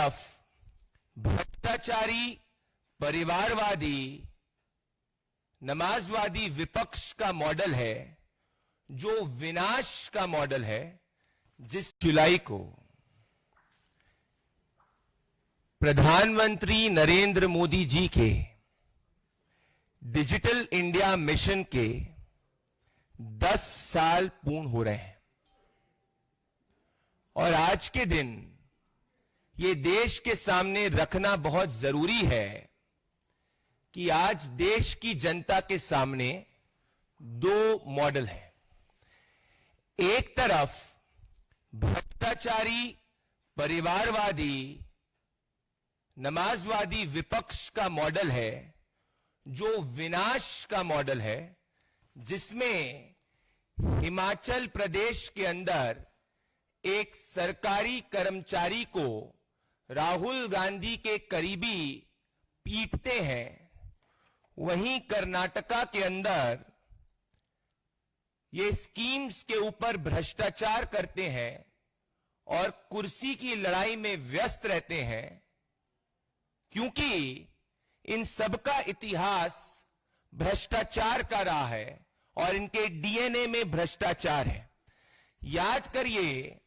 तरफ भ्रष्टाचारी, परिवारवादी, नमाजवादी विपक्ष का मॉडल है, जो विनाश का मॉडल है, जिस जुलाई को प्रधानमंत्री नरेंद्र मोदी जी के डिजिटल इंडिया मिशन के 10 साल पूर्ण हो रहे हैं। और आज के दिन ये देश के सामने रखना बहुत जरूरी है कि आज देश की जनता के सामने दो मॉडल हैं। एक तरफ भ्रष्टाचारी, परिवारवादी, नमाजवादी विपक्ष का मॉडल है, जो विनाश का मॉडल है, जिसमें हिमाचल प्रदेश के अंदर एक सरकारी कर्मचारी को राहुल गांधी के करीबी पीटते हैं, वहीं कर्नाटका के अंदर ये स्कीम्स के ऊपर भ्रष्टाचार करते हैं और कुर्सी की लड़ाई में व्यस्त रहते हैं, क्योंकि इन सबका इतिहास भ्रष्टाचार का रहा है और इनके डीएनए में भ्रष्टाचार है। याद करिए,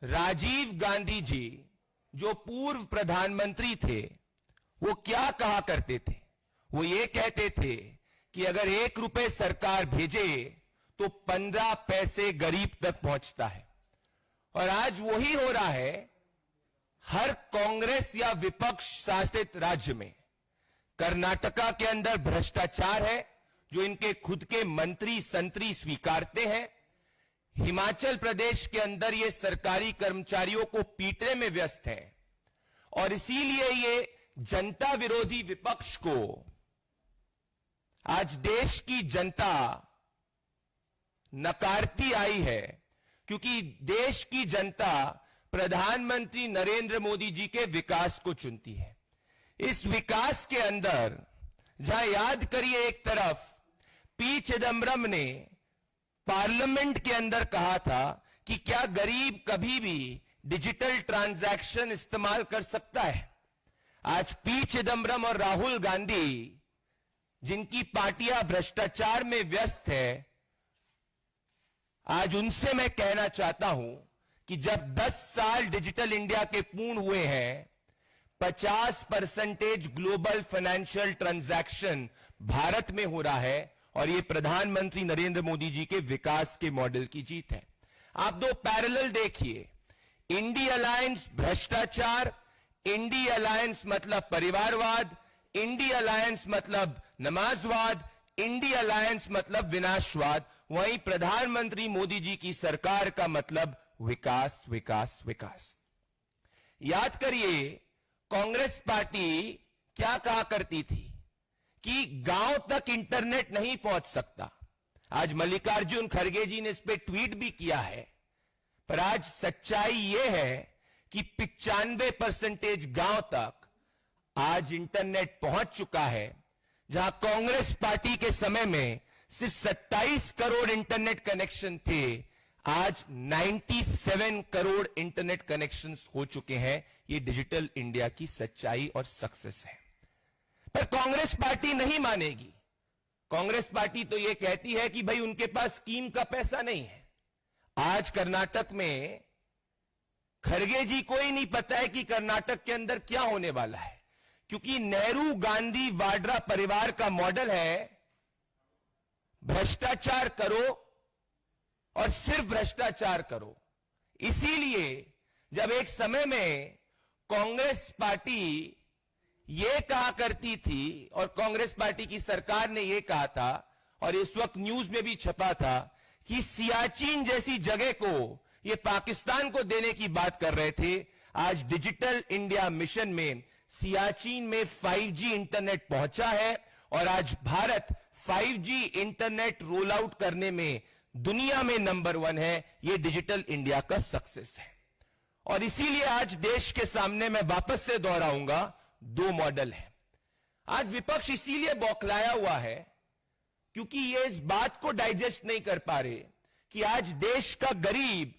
राजीव गांधी जी जो पूर्व प्रधानमंत्री थे, वो क्या कहा करते थे? वो ये कहते थे कि अगर 1 रुपए सरकार भेजे तो 15 पैसे गरीब तक पहुंचता है। और आज वही हो रहा है हर कांग्रेस या विपक्ष शासित राज्य में। कर्नाटका के अंदर भ्रष्टाचार है, जो इनके खुद के मंत्री संतरी स्वीकारते हैं। हिमाचल प्रदेश के अंदर ये सरकारी कर्मचारियों को पीटने में व्यस्त है और इसीलिए ये जनता विरोधी विपक्ष को आज देश की जनता नकारती आई है, क्योंकि देश की जनता प्रधानमंत्री नरेंद्र मोदी जी के विकास को चुनती है। इस विकास के अंदर जहां याद करिए, एक तरफ पी चिदम्बरम ने पार्लियामेंट के अंदर कहा था कि क्या गरीब कभी भी डिजिटल ट्रांजैक्शन इस्तेमाल कर सकता है। आज पी चिदम्बरम और राहुल गांधी, जिनकी पार्टियां भ्रष्टाचार में व्यस्त है, आज उनसे मैं कहना चाहता हूं कि जब 10 साल डिजिटल इंडिया के पूर्ण हुए हैं, 50% ग्लोबल फाइनेंशियल ट्रांजैक्शन भारत में हो रहा है और यह प्रधानमंत्री नरेंद्र मोदी जी के विकास के मॉडल की जीत है। आप दो पैरेलल देखिए, इंडी अलायंस भ्रष्टाचार, इंडी अलायंस मतलब परिवारवाद, इंडी अलायंस मतलब नमाजवाद, इंडी अलायंस मतलब विनाशवाद। वहीं प्रधानमंत्री मोदी जी की सरकार का मतलब विकास, विकास, विकास। याद करिए, कांग्रेस पार्टी क्या कहा करती थी कि गांव तक इंटरनेट नहीं पहुंच सकता। आज मल्लिकार्जुन खड़गे जी ने इस पे ट्वीट भी किया है, पर आज सच्चाई यह है कि 95% गांव तक आज इंटरनेट पहुंच चुका है, जहां कांग्रेस पार्टी के समय में सिर्फ 27 करोड़ इंटरनेट कनेक्शन थे, आज 97 करोड़ इंटरनेट कनेक्शंस हो चुके हैं। ये डिजिटल इंडिया की सच्चाई और सक्सेस है। पर कांग्रेस पार्टी नहीं मानेगी। कांग्रेस पार्टी तो यह कहती है कि भाई उनके पास स्कीम का पैसा नहीं है। आज कर्नाटक में खड़गे जी को ही नहीं पता है कि कर्नाटक के अंदर क्या होने वाला है, क्योंकि नेहरू गांधी वाड्रा परिवार का मॉडल है भ्रष्टाचार करो और सिर्फ भ्रष्टाचार करो। इसीलिए जब एक समय में कांग्रेस पार्टी यह कहा करती थी और कांग्रेस पार्टी की सरकार ने यह कहा था और इस वक्त न्यूज में भी छपा था कि सियाचिन जैसी जगह को ये पाकिस्तान को देने की बात कर रहे थे, आज डिजिटल इंडिया मिशन में सियाचिन में 5G इंटरनेट पहुंचा है और आज Bharat 5G internet roll out करने में दुनिया में नंबर 1 है। यह डिजिटल इंडिया का सक्सेस है और इसीलिए आज देश के सामने मैं वापस से दोहराऊंगा, 2 मॉडल है। आज विपक्ष इसीलिए बौखलाया हुआ है क्योंकि ये इस बात को डाइजेस्ट नहीं कर पा रहे कि आज देश का गरीब,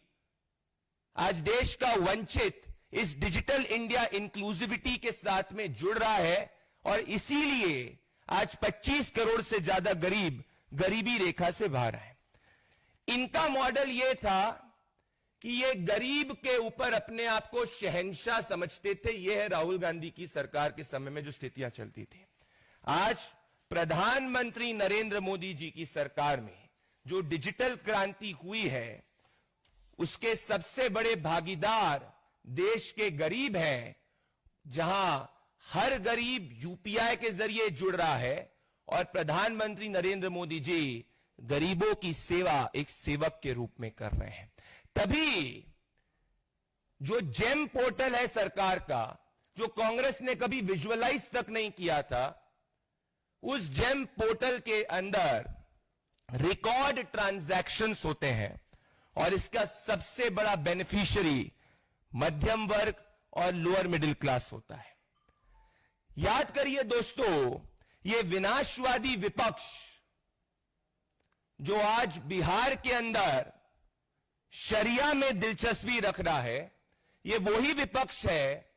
आज देश का वंचित इस डिजिटल इंडिया इंक्लूसिविटी के साथ में जुड़ रहा है और इसीलिए आज 25 करोड़ से ज्यादा गरीब गरीबी रेखा से बाहर है। इनका मॉडल यह था कि ये गरीब के ऊपर अपने आप को शहंशाह समझते थे। यह है राहुल गांधी की सरकार के समय में जो स्थितियां चलती थी। आज प्रधानमंत्री नरेंद्र मोदी जी की सरकार में जो डिजिटल क्रांति हुई है, उसके सबसे बड़े भागीदार देश के गरीब हैं, जहां हर गरीब यूपीआई के जरिए जुड़ रहा है और प्रधानमंत्री नरेंद्र मोदी जी गरीबों की सेवा एक सेवक के रूप में कर रहे हैं। तभी जो जेम पोर्टल है सरकार का, जो कांग्रेस ने कभी विजुअलाइज तक नहीं किया था, उस जेम पोर्टल के अंदर रिकॉर्ड ट्रांजैक्शंस होते हैं और इसका सबसे बड़ा बेनिफिशियरी मध्यम वर्ग और लोअर मिडिल क्लास होता है। याद करिए दोस्तों, ये विनाशवादी विपक्ष जो आज बिहार के अंदर शरिया में दिलचस्पी रख रहा है, ये वही विपक्ष है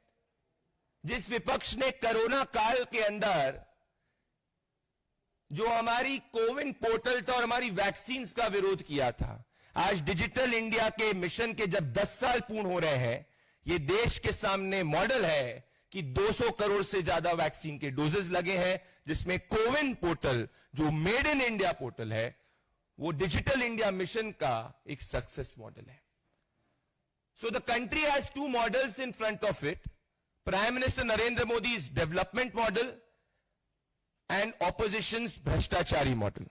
जिस विपक्ष ने कोरोना काल के अंदर जो हमारी कोविन पोर्टल था और हमारी वैक्सीन का विरोध किया था। आज डिजिटल इंडिया के मिशन के जब 10 साल पूर्ण हो रहे हैं, ये देश के सामने मॉडल है कि 200 करोड़ से ज्यादा वैक्सीन के डोजेस लगे हैं, जिसमें कोविन पोर्टल जो मेड इन इंडिया पोर्टल है, वो डिजिटल इंडिया मिशन का एक सक्सेस मॉडल है। So the country has two models in front of it, prime minister Narendra Modi's development model and oppositions भ्रष्टाचारी मॉडल।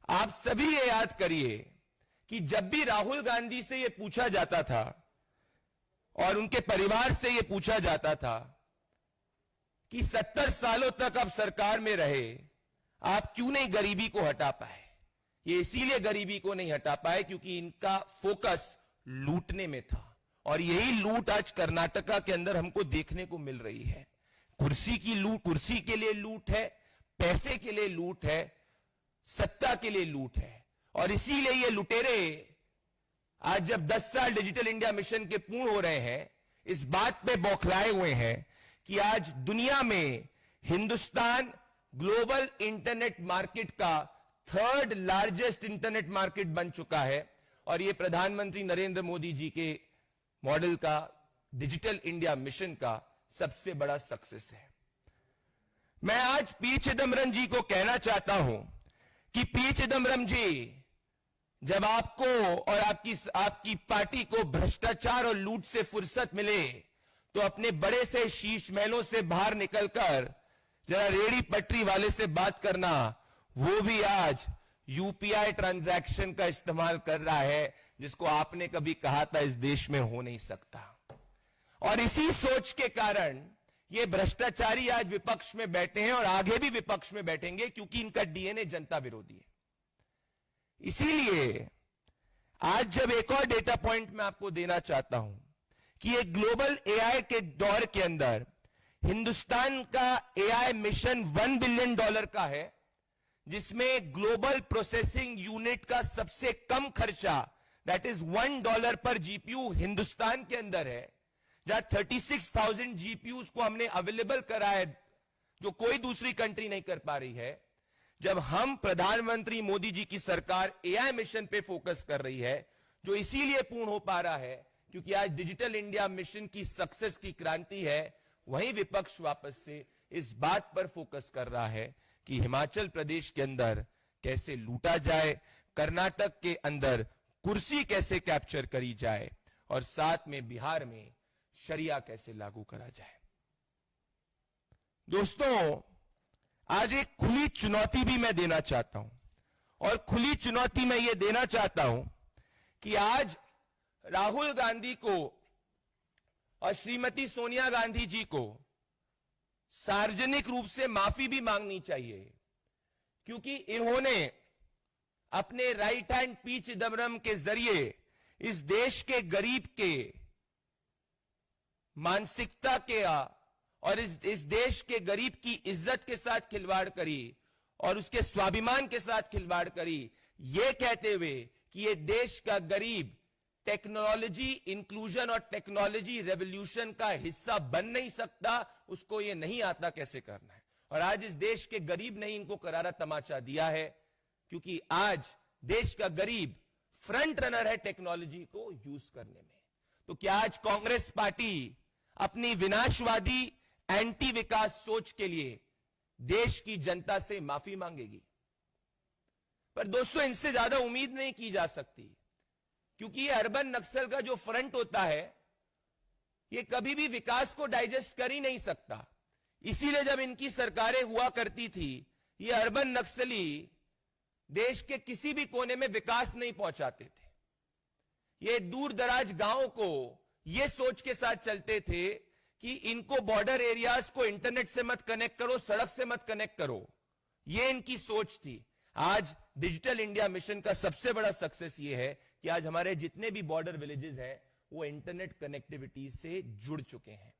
आप सभी ये याद करिए कि जब भी राहुल गांधी से यह पूछा जाता था और उनके परिवार से यह पूछा जाता था कि 70 सालों तक आप सरकार में रहे, आप क्यों नहीं गरीबी को हटा पाए? ये इसीलिए गरीबी को नहीं हटा पाए क्योंकि इनका फोकस लूटने में था, और यही लूट आज कर्नाटका के अंदर हमको देखने को मिल रही है। कुर्सी की लूट, कुर्सी के लिए लूट है, पैसे के लिए लूट है, सत्ता के लिए लूट है। और इसीलिए ये लुटेरे आज जब 10 साल डिजिटल इंडिया मिशन के पूर्ण हो रहे हैं, इस बात पे बौखलाए हुए हैं कि आज दुनिया में हिंदुस्तान ग्लोबल इंटरनेट मार्केट का 3rd लार्जेस्ट इंटरनेट मार्केट बन चुका है, और यह प्रधानमंत्री नरेंद्र मोदी जी के मॉडल का, डिजिटल इंडिया मिशन का सबसे बड़ा सक्सेस है। मैं आज पी चिदम्बरम जी को कहना चाहता हूं कि पी चिदम्बरम जी, जब आपको और आपकी पार्टी को भ्रष्टाचार और लूट से फुर्सत मिले तो अपने बड़े से शीश महलों से बाहर निकलकर जरा रेड़ी पटरी वाले से बात करना, वो भी आज यूपीआई ट्रांजैक्शन का इस्तेमाल कर रहा है, जिसको आपने कभी कहा था इस देश में हो नहीं सकता। और इसी सोच के कारण ये भ्रष्टाचारी आज विपक्ष में बैठे हैं और आगे भी विपक्ष में बैठेंगे, क्योंकि इनका डीएनए जनता विरोधी है। इसीलिए आज जब एक और डेटा पॉइंट मैं आपको देना चाहता हूं कि एक ग्लोबल एआई के दौर के अंदर हिंदुस्तान का एआई मिशन $1 बिलियन का है, जिसमें ग्लोबल प्रोसेसिंग यूनिट का सबसे कम खर्चा, दैट इज $1 पर जीपीयू हिंदुस्तान के अंदर है, जहां 36,000 जीपीयूज को हमने अवेलेबल करा है, जो कोई दूसरी कंट्री नहीं कर पा रही है। जब हम प्रधानमंत्री मोदी जी की सरकार एआई मिशन पे फोकस कर रही है, जो इसीलिए पूर्ण हो पा रहा है क्योंकि आज डिजिटल इंडिया मिशन की सक्सेस की क्रांति है, वहीं विपक्ष वापस से इस बात पर फोकस कर रहा है कि हिमाचल प्रदेश के अंदर कैसे लूटा जाए, कर्नाटक के अंदर कुर्सी कैसे कैप्चर करी जाए, और साथ में बिहार में शरिया कैसे लागू करा जाए। दोस्तों, आज एक खुली चुनौती भी मैं देना चाहता हूं, और खुली चुनौती मैं ये देना चाहता हूं कि आज राहुल गांधी को और श्रीमती सोनिया गांधी जी को सार्वजनिक रूप से माफी भी मांगनी चाहिए, क्योंकि इन्होंने अपने राइट हैंड पी चिदम्बरम के जरिए इस देश के गरीब के मानसिकता के और इस देश के गरीब की इज्जत के साथ खिलवाड़ करी और उसके स्वाभिमान के साथ खिलवाड़ करी, ये कहते हुए कि ये देश का गरीब टेक्नोलॉजी इंक्लूजन और टेक्नोलॉजी रेवोल्यूशन का हिस्सा बन नहीं सकता, उसको ये नहीं आता कैसे करना है। और आज इस देश के गरीब ने इनको करारा तमाचा दिया है, क्योंकि आज देश का गरीब फ्रंट रनर है टेक्नोलॉजी को यूज करने में। तो क्या आज कांग्रेस पार्टी अपनी विनाशवादी एंटी विकास सोच के लिए देश की जनता से माफी मांगेगी? पर दोस्तों, इनसे ज्यादा उम्मीद नहीं की जा सकती, क्योंकि ये अर्बन नक्सल का जो फ्रंट होता है, ये कभी भी विकास को डाइजेस्ट कर ही नहीं सकता। इसीलिए जब इनकी सरकारें हुआ करती थी, ये अर्बन नक्सली देश के किसी भी कोने में विकास नहीं पहुंचाते थे। ये दूर दराज गांवों को ये सोच के साथ चलते थे कि इनको बॉर्डर एरियाज को इंटरनेट से मत कनेक्ट करो, सड़क से मत कनेक्ट करो, ये इनकी सोच थी। आज डिजिटल इंडिया मिशन का सबसे बड़ा सक्सेस ये है कि आज हमारे जितने भी बॉर्डर विलेजेस हैं वो इंटरनेट कनेक्टिविटी से जुड़ चुके हैं,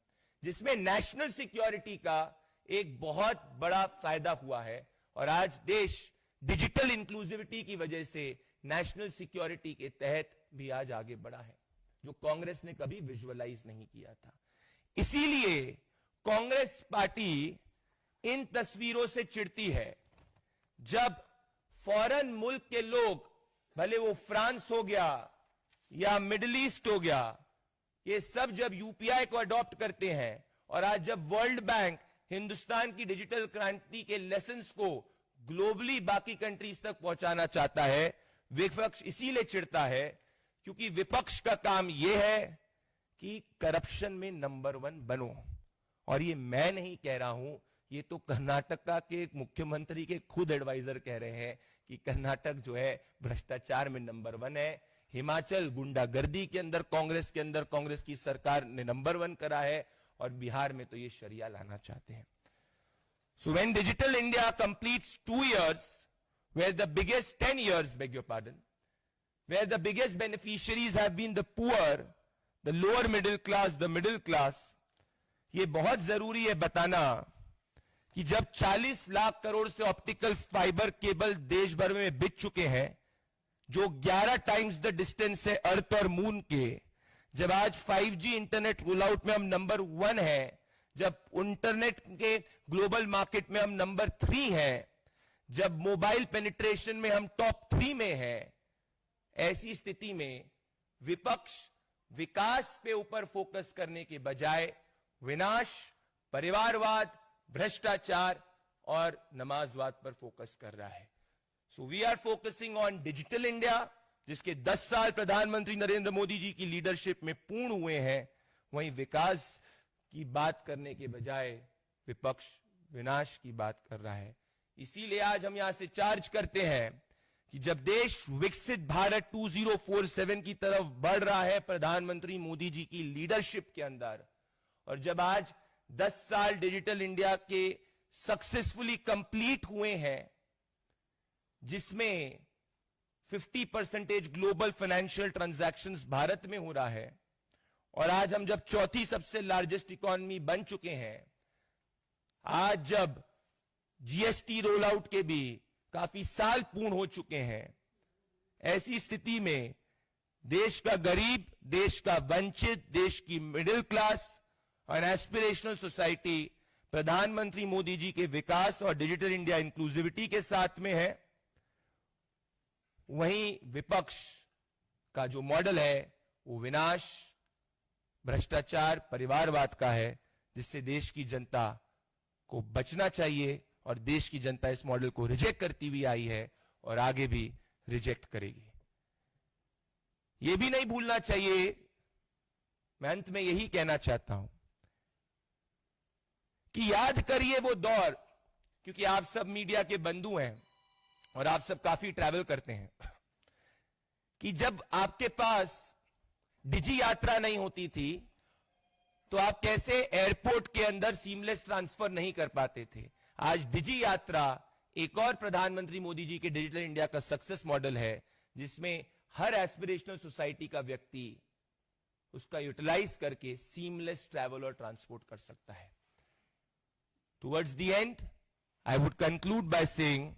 जिसमें नेशनल सिक्योरिटी का एक बहुत बड़ा फायदा हुआ है। और आज देश डिजिटल इंक्लूसिविटी की वजह से नेशनल सिक्योरिटी के तहत भी आज आगे बढ़ा है, जो कांग्रेस ने कभी विजुअलाइज नहीं किया था। इसीलिए कांग्रेस पार्टी इन तस्वीरों से चिढ़ती है जब फॉरेन मुल्क के लोग, भले वो फ्रांस हो गया या मिडिल ईस्ट हो गया, ये सब जब यूपीआई को अडॉप्ट करते हैं, और आज जब वर्ल्ड बैंक हिंदुस्तान की डिजिटल क्रांति के लेसन्स को ग्लोबली बाकी कंट्रीज तक पहुंचाना चाहता है, विपक्ष इसीलिए चिढ़ता है क्योंकि विपक्ष का काम यह है कि करप्शन में नंबर 1 बनो। और ये मैं नहीं कह रहा हूं, ये तो कर्नाटक के मुख्यमंत्री के खुद एडवाइजर कह रहे हैं कि कर्नाटक जो है भ्रष्टाचार में नंबर 1 है। हिमाचल गुंडागर्दी के अंदर कांग्रेस की सरकार ने नंबर 1 करा है, और बिहार में तो ये शरिया लाना चाहते हैं। So when Digital India completes 2 years, where the biggest 10 years, beg your pardon, where the biggest beneficiaries have been the poor, the lower middle class, the middle class, ये बहुत जरूरी है बताना कि जब 40 लाख करोड़ से ऑप्टिकल फाइबर केबल देश भर में बिक चुके हैं, जो 11 टाइम्स द डिस्टेंस है अर्थ और मून के, जब आज 5G इंटरनेट रोल आउट में हम नंबर 1 हैं, जब इंटरनेट के ग्लोबल मार्केट में हम नंबर 3 हैं, जब मोबाइल पेनिट्रेशन में हम टॉप 3 में हैं, ऐसी स्थिति में विपक्ष विकास पे ऊपर फोकस करने के बजाय विनाश, परिवारवाद, भ्रष्टाचार और नमाजवाद पर फोकस कर रहा है। So we are focusing on digital India, जिसके 10 साल प्रधानमंत्री नरेंद्र मोदी जी की लीडरशिप में पूर्ण हुए हैं। वहीं विकास की बात करने के बजाय विपक्ष विनाश की बात कर रहा है। इसीलिए आज हम यहां से चार्ज करते हैं कि जब देश विकसित भारत 2047 की तरफ बढ़ रहा है प्रधानमंत्री मोदी जी की लीडरशिप के अंदर, और जब आज 10 साल डिजिटल इंडिया के सक्सेसफुली कंप्लीट हुए हैं, जिसमें 50% ग्लोबल फाइनेंशियल ट्रांजैक्शंस भारत में हो रहा है, और आज हम जब चौथी सबसे लार्जेस्ट इकोनॉमी बन चुके हैं, आज जब जीएसटी रोल आउट के भी काफी साल पूर्ण हो चुके हैं, ऐसी स्थिति में देश का गरीब, देश का वंचित, देश की मिडिल क्लास और एस्पिरेशनल सोसाइटी प्रधानमंत्री मोदी जी के विकास और डिजिटल इंडिया इंक्लूसिविटी के साथ में है। वहीं विपक्ष का जो मॉडल है वो विनाश, भ्रष्टाचार, परिवारवाद का है, जिससे देश की जनता को बचना चाहिए, और देश की जनता इस मॉडल को रिजेक्ट करती हुई आई है और आगे भी रिजेक्ट करेगी। यह भी नहीं भूलना चाहिए, मैं अंत में यही कहना चाहता हूं कि याद करिए वो दौर, क्योंकि आप सब मीडिया के बंधु हैं और आप सब काफी ट्रैवल करते हैं, कि जब आपके पास डिजी यात्रा नहीं होती थी तो आप कैसे एयरपोर्ट के अंदर सीमलेस ट्रांसफर नहीं कर पाते थे। आज डिजी यात्रा एक और प्रधानमंत्री मोदी जी के डिजिटल इंडिया का सक्सेस मॉडल है, जिसमें हर एस्पिरेशनल सोसाइटी का व्यक्ति उसका यूटिलाइज करके सीमलेस ट्रैवल और ट्रांसपोर्ट कर सकता है। Towards the end, I would conclude by saying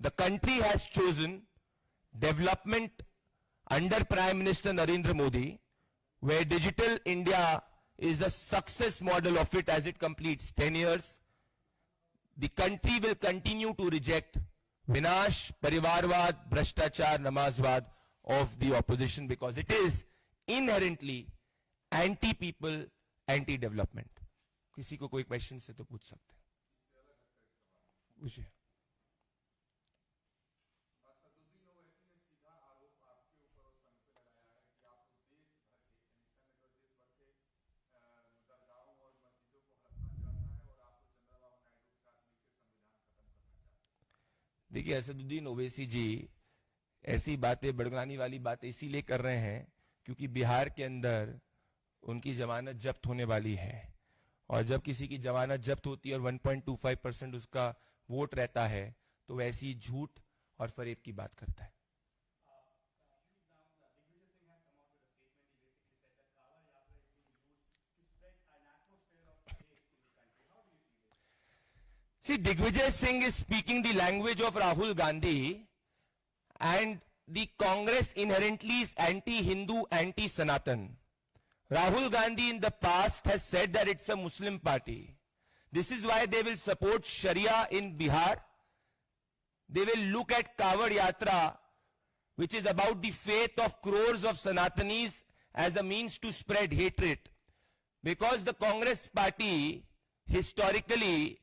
the country has chosen development under Prime Minister Narendra Modi, where Digital India is a success model of it as it completes 10 years. The country will continue to reject Vinash, Parivarwad, Bhrashtachar, Namazwad of the opposition because it is inherently anti-people, anti-development. किसी को कोई question से तो पूछ सकते हैं. पूछिए. देखिए असदुद्दीन ओवैसी जी ऐसी बातें बड़गलानी वाली बातें इसीलिए कर रहे हैं क्योंकि बिहार के अंदर उनकी जमानत जब्त होने वाली है और जब किसी की जमानत जब्त होती है और 1.25% उसका वोट रहता है तो वैसी झूठ और फरेब की बात करता है. See, Digvijay Singh is speaking the language of Rahul Gandhi, and the Congress inherently is anti-Hindu, anti-Sanatan. Rahul Gandhi in the past has said that it's a Muslim party. This is why they will support Sharia in Bihar. They will look at Kawad Yatra, which is about the faith of crores of Sanatanis, as a means to spread hatred. Because the Congress party historically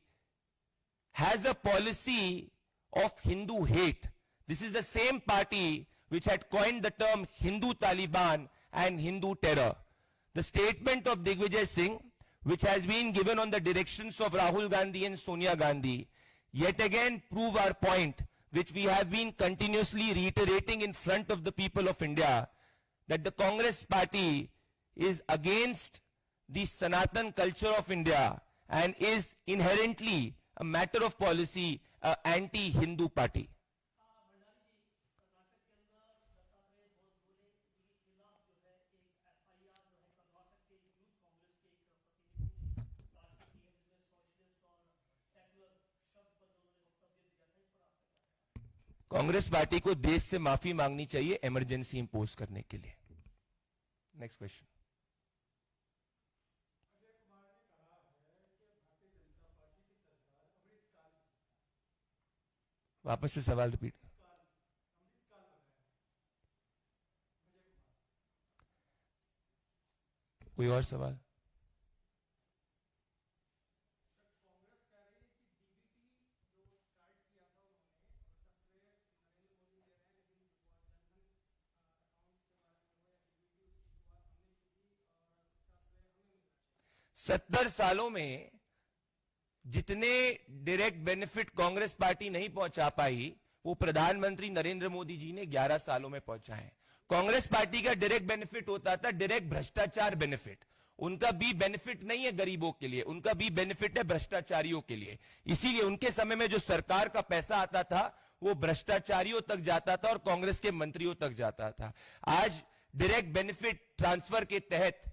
has a policy of Hindu hate. This is the same party which had coined the term Hindu Taliban and Hindu terror. The statement of Digvijay Singh, which has been given on the directions of Rahul Gandhi and Sonia Gandhi, yet again prove our point, which we have been continuously reiterating in front of the people of India, that the Congress party is against the Sanatan culture of India and is inherently a matter of policy, an anti-Hindu party. Congress party को देश से माफी मांगनी चाहिए emergency impose करने के लिए. Next question. वापस से सवाल रिपीट. कोई और सवाल? सत्तर सालों में जितने डायरेक्ट बेनिफिट कांग्रेस पार्टी नहीं पहुंचा पाई वो प्रधानमंत्री नरेंद्र मोदी जी ने 11 सालों में पहुंचाए. कांग्रेस पार्टी का डायरेक्ट बेनिफिट होता था डायरेक्ट भ्रष्टाचार बेनिफिट. उनका भी बेनिफिट नहीं है गरीबों के लिए, उनका भी बेनिफिट है भ्रष्टाचारियों के लिए. इसीलिए उनके समय में जो सरकार का पैसा आता था वो भ्रष्टाचारियों तक जाता था और कांग्रेस के मंत्रियों तक जाता था. आज डायरेक्ट बेनिफिट ट्रांसफर के तहत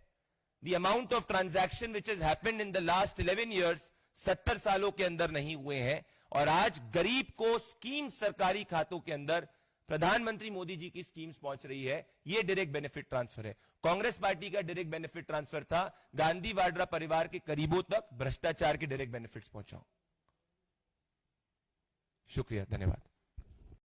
the amount of transaction which has happened in the last 11 years 70 सालों के अंदर नहीं हुए हैं और आज गरीब को स्कीम सरकारी खातों के अंदर प्रधानमंत्री मोदी जी की स्कीम्स पहुंच रही है. यह डायरेक्ट बेनिफिट ट्रांसफर है. कांग्रेस पार्टी का डायरेक्ट बेनिफिट ट्रांसफर था गांधी वाड्रा परिवार के करीबों तक भ्रष्टाचार के डायरेक्ट बेनिफिट्स पहुंचाओ. शुक्रिया, धन्यवाद.